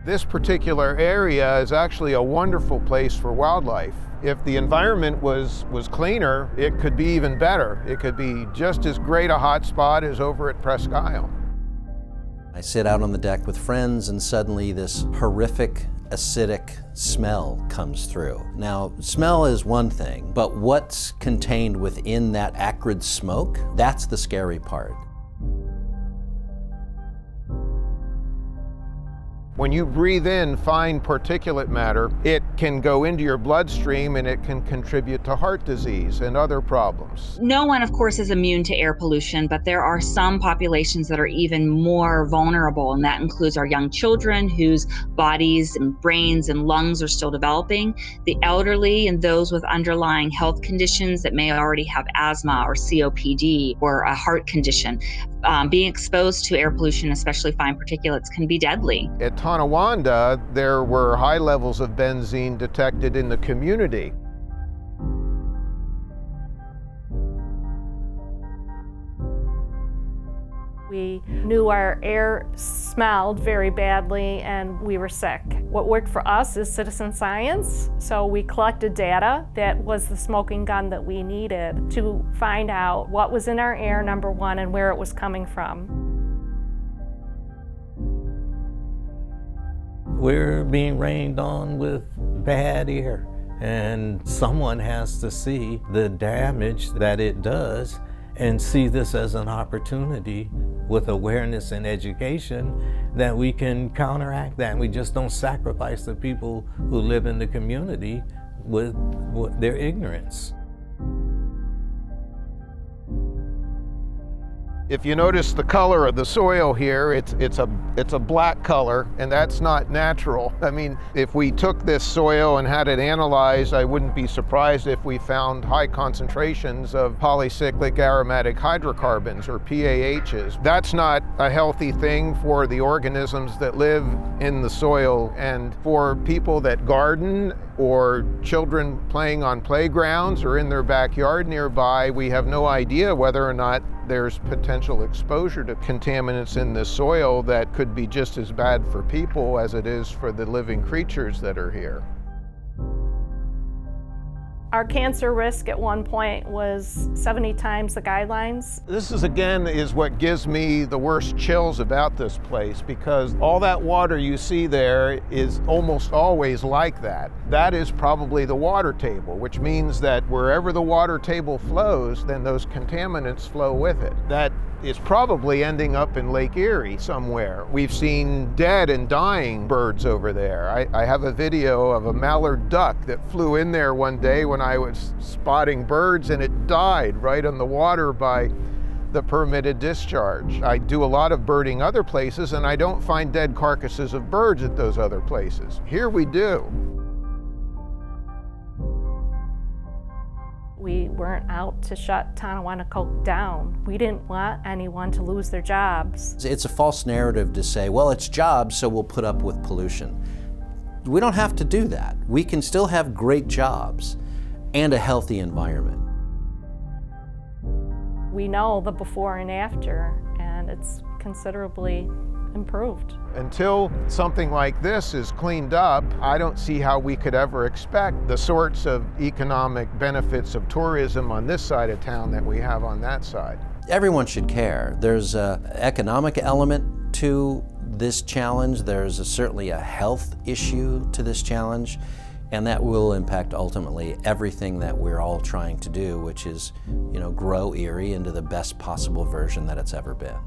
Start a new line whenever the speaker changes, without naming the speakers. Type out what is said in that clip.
This particular area is actually a wonderful place for wildlife. If the environment was cleaner, it could be even better. It could be just as great a hot spot as over at Presque Isle.
I sit out on the deck with friends and suddenly this horrific acidic smell comes through. Now, smell is one thing, but what's contained within that acrid smoke, that's the scary part.
When you breathe in fine particulate matter, it can go into your bloodstream and it can contribute to heart disease and other problems.
No one, of course, is immune to air pollution, but there are some populations that are even more vulnerable, and that includes our young children whose bodies and brains and lungs are still developing, the elderly, and those with underlying health conditions that may already have asthma or COPD or a heart condition. Being exposed to air pollution, especially fine particulates, can be deadly.
At Tonawanda, there were high levels of benzene detected in the community.
We knew our air smelled very badly and we were sick. What worked for us is citizen science, so we collected data that was the smoking gun that we needed to find out what was in our air, number one, and where it was coming from.
We're being rained on with bad air, and someone has to see the damage that it does and see this as an opportunity with awareness and education that we can counteract that. We just don't sacrifice the people who live in the community with their ignorance.
If you notice the color of the soil here, it's a black color, and that's not natural. I mean, if we took this soil and had it analyzed, I wouldn't be surprised if we found high concentrations of polycyclic aromatic hydrocarbons, or PAHs. That's not a healthy thing for the organisms that live in the soil, and for people that garden or children playing on playgrounds or in their backyard nearby, we have no idea whether or not there's potential exposure to contaminants in the soil that could be just as bad for people as it is for the living creatures that are here.
Our cancer risk at one point was 70 times the guidelines.
This is what gives me the worst chills about this place, because all that water you see there is almost always like that. That is probably the water table, which means that wherever the water table flows, then those contaminants flow with it. That is probably ending up in Lake Erie somewhere. We've seen dead and dying birds over there. I have a video of a mallard duck that flew in there one day when I was spotting birds, and it died right on the water by the permitted discharge. I do a lot of birding other places, and I don't find dead carcasses of birds at those other places. Here we do.
We weren't out to shut Tonawanda Coke down. We didn't want anyone to lose their jobs.
It's a false narrative to say, well, it's jobs, so we'll put up with pollution. We don't have to do that. We can still have great jobs and a healthy environment.
We know the before and after, and it's considerably improved.
Until something like this is cleaned up, I don't see how we could ever expect the sorts of economic benefits of tourism on this side of town that we have on that side.
Everyone should care. There's an economic element to this challenge. There's certainly a health issue to this challenge, and that will impact ultimately everything that we're all trying to do, which is, grow Erie into the best possible version that it's ever been.